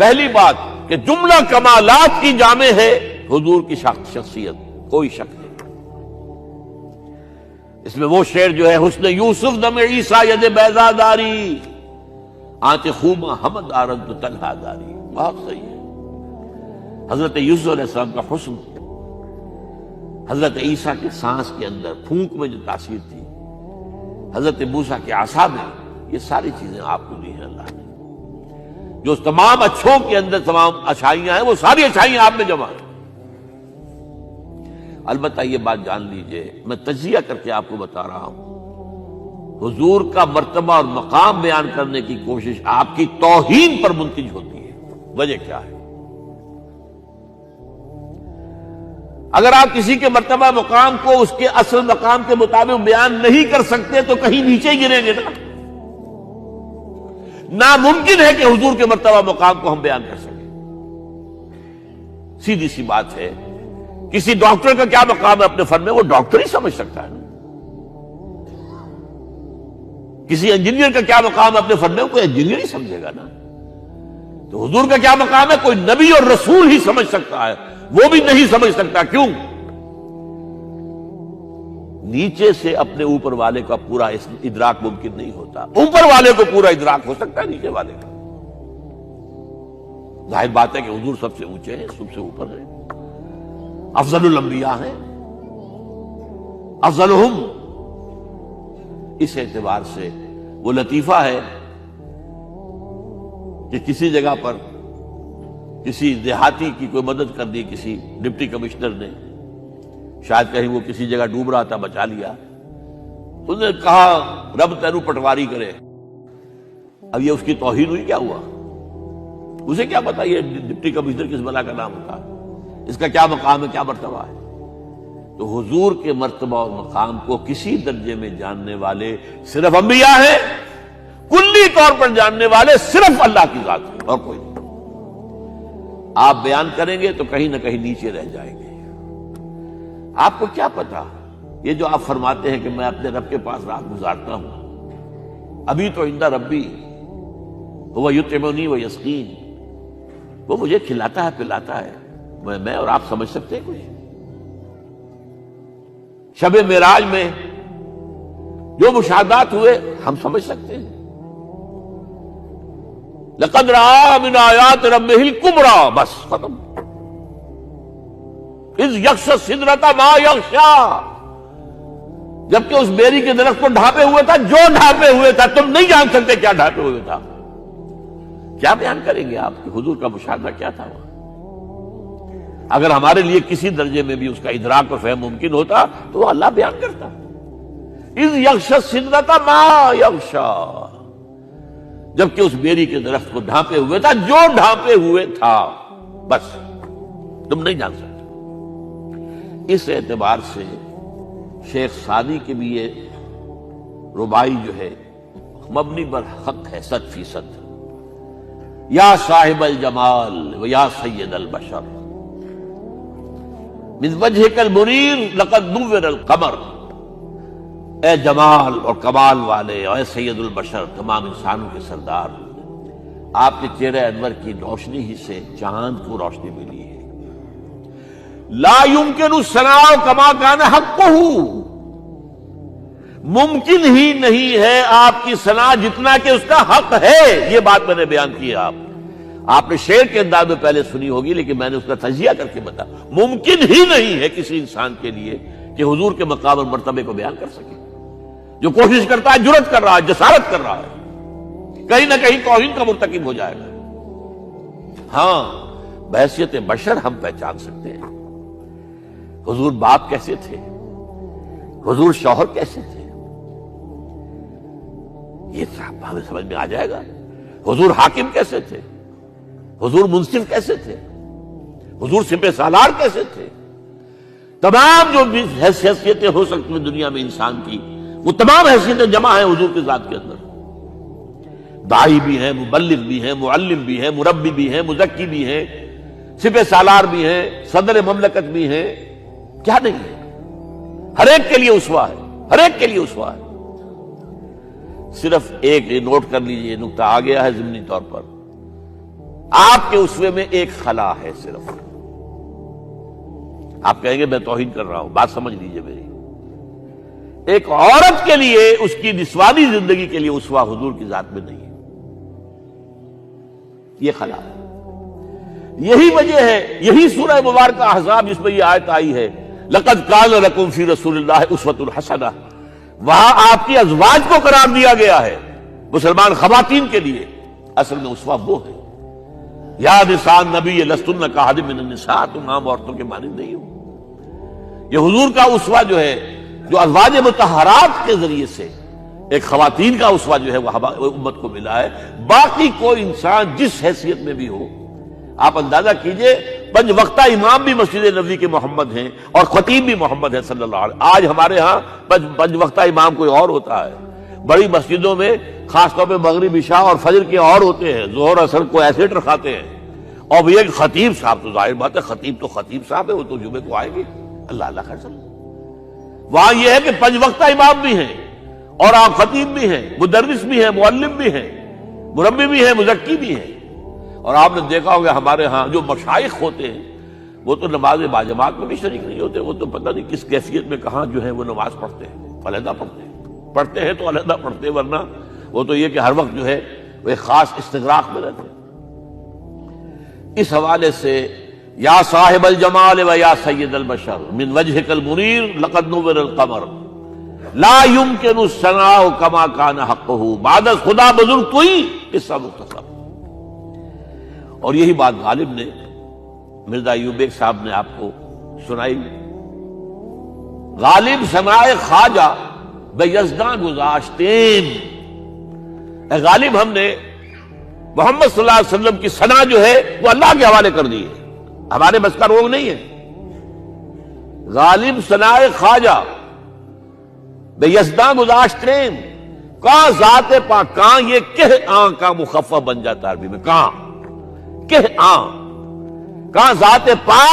پہلی بات کہ جملہ کمالات کی جامع ہے حضور کی شخصیت، کوئی شک نہیں۔ اس میں وہ شعر جو ہے حسن یوسف دم عیسیٰ ید بیضا داری، آنچ خوما حمد آرد تو تنہا داری، بہت صحیح ہے۔ حضرت یوسف علیہ السلام کا حسن، حضرت عیسیٰ کے سانس کے اندر پھونک میں جو تاثیر تھی، حضرت موسیٰ کے عصا میں، یہ ساری چیزیں آپ کو دی ہیں اللہ نے۔ جو تمام اچھوں کے اندر تمام اچھائیاں ہیں، وہ ساری اچھائیاں آپ میں جمع ہیں۔ البتہ یہ بات جان لیجئے، میں تجزیہ کر کے آپ کو بتا رہا ہوں، حضور کا مرتبہ اور مقام بیان کرنے کی کوشش آپ کی توہین پر منتج ہوتی ہے۔ وجہ کیا ہے؟ اگر آپ کسی کے مرتبہ مقام کو اس کے اصل مقام کے مطابق بیان نہیں کر سکتے تو کہیں نیچے گریں گے نا۔ ناممکن ہے کہ حضور کے مرتبہ مقام کو ہم بیان کر سکیں۔ سیدھی سی بات ہے، کسی ڈاکٹر کا کیا مقام ہے اپنے فن میں، وہ ڈاکٹر ہی سمجھ سکتا ہے نا۔ کسی انجینئر کا کیا مقام ہے اپنے فن میں، کوئی انجینئر ہی سمجھے گا نا۔ تو حضور کا کیا مقام ہے، کوئی نبی اور رسول ہی سمجھ سکتا ہے، وہ بھی نہیں سمجھ سکتا۔ کیوں؟ نیچے سے اپنے اوپر والے کا پورا ادراک ممکن نہیں ہوتا، اوپر والے کو پورا ادراک ہو سکتا ہے نیچے والے کا۔ ظاہر بات ہے کہ حضور سب سے اونچے ہیں، سب سے اوپر ہیں، افضل الانبیاء ہیں، افضلہم۔ اس اعتبار سے وہ لطیفہ ہے کہ کسی جگہ پر کسی دیہاتی کی کوئی مدد کر دی کسی ڈپٹی کمشنر نے، شاید کہیں وہ کسی جگہ ڈوب رہا تھا، بچا لیا، اس نے کہا رب تینو پٹواری کرے۔ اب یہ اس کی توہین ہوئی، کیا ہوا؟ اسے کیا پتا یہ ڈپٹی کمشنر کس بلا کا نام ہوتا، اس کا کیا مقام ہے، کیا مرتبہ ہے۔ تو حضور کے مرتبہ اور مقام کو کسی درجے میں جاننے والے صرف انبیاء ہیں، کلی طور پر جاننے والے صرف اللہ کی ذات ہے اور کوئی نہیں۔ آپ بیان کریں گے تو کہیں نہ کہیں نیچے رہ جائیں گے۔ آپ کو کیا پتا، یہ جو آپ فرماتے ہیں کہ میں اپنے رب کے پاس رات گزارتا ہوں، ابھی تو عند ربی وہ یطعمنی و یسقین، وہ مجھے کھلاتا ہے پلاتا ہے، میں اور آپ سمجھ سکتے ہیں کچھ؟ شب معراج میں جو مشاہدات ہوئے ہم سمجھ سکتے ہیں؟ لقد رأى من آیات ربہ الکبریٰ، بس ختم۔ اذ یغشی السدرۃ ما یغشی، جبکہ اس بیری کے درخت کو ڈھانپے ہوئے تھا جو ڈھانپے ہوئے تھا، تم نہیں جان سکتے کیا ڈھانپے ہوئے تھا۔ کیا بیان کریں گے آپ کہ حضور کا مشاہدہ کیا تھا وہاں؟ اگر ہمارے لیے کسی درجے میں بھی اس کا ادراک اور فہم ممکن ہوتا تو وہ اللہ بیان کرتا۔ اذ یغشی السدرۃ ما یغشی، جبکہ اس بیری کے درخت کو ڈھانپے ہوئے تھا جو ڈھانپے ہوئے تھا، بس تم نہیں جان سکتے۔ اس اعتبار سے شیخ سعدی کے بھی یہ ربائی جو ہے مبنی بر حق ہے 100%۔ یا صاحب الجمال و یا سید البشر من وجہک المنیر لقد نور القمر، اے جمال اور کمال والے اور اے سید البشر، تمام انسانوں کے سردار، آپ کے چہرے انور کی روشنی ہی سے چاند کو روشنی ملی ہے۔ لا یمکن الثناء کما کان حقہ، ممکن ہی نہیں ہے آپ کی ثنا جتنا کہ اس کا حق ہے۔ یہ بات میں نے بیان کی ہے، آپ نے شعر کے انداز میں پہلے سنی ہوگی، لیکن میں نے اس کا تجزیہ کر کے بتا، ممکن ہی نہیں ہے کسی انسان کے لیے کہ حضور کے مقام اور مرتبے کو بیان کر سکے۔ جو کوشش کرتا ہے، جرأت کر رہا ہے، جسارت کر رہا ہے، کہیں نہ کہیں توہین کا مرتکب ہو جائے گا۔ ہاں، بحیثیت بشر ہم پہچان سکتے ہیں حضور باپ کیسے تھے، حضور شوہر کیسے تھے، یہ سب ہمیں سمجھ میں آ جائے گا۔ حضور حاکم کیسے تھے، حضور منصف کیسے تھے، حضور سپہ سالار کیسے تھے۔ تمام جو بھی حیثیتیں ہو سکتی ہیں دنیا میں انسان کی، وہ تمام حیثیتیں جمع ہیں حضور کی ذات کے اندر۔ داعی بھی ہیں، مبلغ بھی ہیں، معلم بھی ہیں، مربی بھی ہیں، مزکی بھی ہیں، سپہ سالار بھی ہیں، صدر مملکت بھی ہیں، کیا نہیں ہے؟ ہر ایک کے لیے اسوہ ہے، ہر ایک کے لیے اسوہ ہے۔ صرف ایک نوٹ کر لیجئے، نقطہ آ گیا ہے ضمنی طور پر، آپ کے اسوے میں ایک خلا ہے صرف. آپ کہیں گے میں توہین کر رہا ہوں، بات سمجھ لیجئے میری. ایک عورت کے لیے اس کی نسوانی زندگی کے لیے اسوہ حضور کی ذات میں نہیں ہے. یہ خلا ہے. یہی وجہ ہے، یہی سورہ مبارکہ احزاب جس میں یہ آیت آئی ہے لَقَدْ كَانَ لَكُمْ فِي رَسُولِ اللَّهِ أُسْوَةٌ حَسَنَةٌ، وہاں آپ کی ازواج کو قرار دیا گیا ہے مسلمان خواتین کے لیے. اصل میں اسوہ وہ ہے. یا نساء النبی لستن کاحد من النساء، تم عام عورتوں کے مانند نہیں ہو. یہ حضور کا اسوہ جو ہے، جو ازواج مطہرات کے ذریعے سے ایک خواتین کا اسوہ جو ہے وہ امت کو ملا ہے. باقی کوئی انسان جس حیثیت میں بھی ہو، آپ اندازہ کیجئے 5 وقتہ امام بھی مسجد نبوی کے محمد ہیں اور خطیب بھی محمد ہے صلی اللہ علیہ وسلم. آج ہمارے ہاں 5 وقتہ امام کوئی اور ہوتا ہے. بڑی مسجدوں میں خاص طور پہ مغرب عشاء اور فجر کے اور ہوتے ہیں، ظہر اثر کو ایسے رکھاتے ہیں. اور وہ ایک خطیب صاحب، تو ظاہر بات ہے خطیب صاحب ہے، وہ تو جمعے کو آئے گی. اللہ اللہ خیر صلی. وہاں یہ ہے کہ 5 وقتہ امام بھی ہیں اور آپ خطیب بھی ہیں، مدرس بھی ہیں، معلم بھی ہیں، مربی بھی ہیں، مزکی بھی ہیں. اور آپ نے دیکھا ہوگا ہمارے ہاں جو مشائخ ہوتے ہیں وہ تو نماز باجماعت میں بھی شریک نہیں ہوتے. وہ تو پتہ نہیں کس کیفیت میں کہاں جو ہے وہ نماز پڑھتے ہیں، علیحدہ پڑھتے ہیں تو علیحدہ پڑھتے ہیں، ورنہ وہ تو یہ کہ ہر وقت جو ہے وہ ایک خاص استغراق میں رہتے ہیں. اس حوالے سے یا صاحب الجمال و یا سید البشر من وجهك المنیر لقد نور القمر لا يمكن الثناء كما كان حقه بعد خدا بزرگ تو ہی قصہ مختصر. اور یہی بات غالب نے مرزا ایوب بیگ صاحب نے آپ کو سنائی. غالب سماع خواجہ بے یزداں گذاشتین. اے غالب ہم نے محمد صلی اللہ علیہ وسلم کی ثنا جو ہے وہ اللہ کے حوالے کر دی ہے، ہمارے بس کا روگ نہیں ہے. غالب ثنا خواجہ بے یزداں گذاشتین کہاں ذات پاک، کہاں یہ کہ آن کا مخفف بن جاتا ہے عربی میں، کہاں کہ آن، کہاں ذات پاک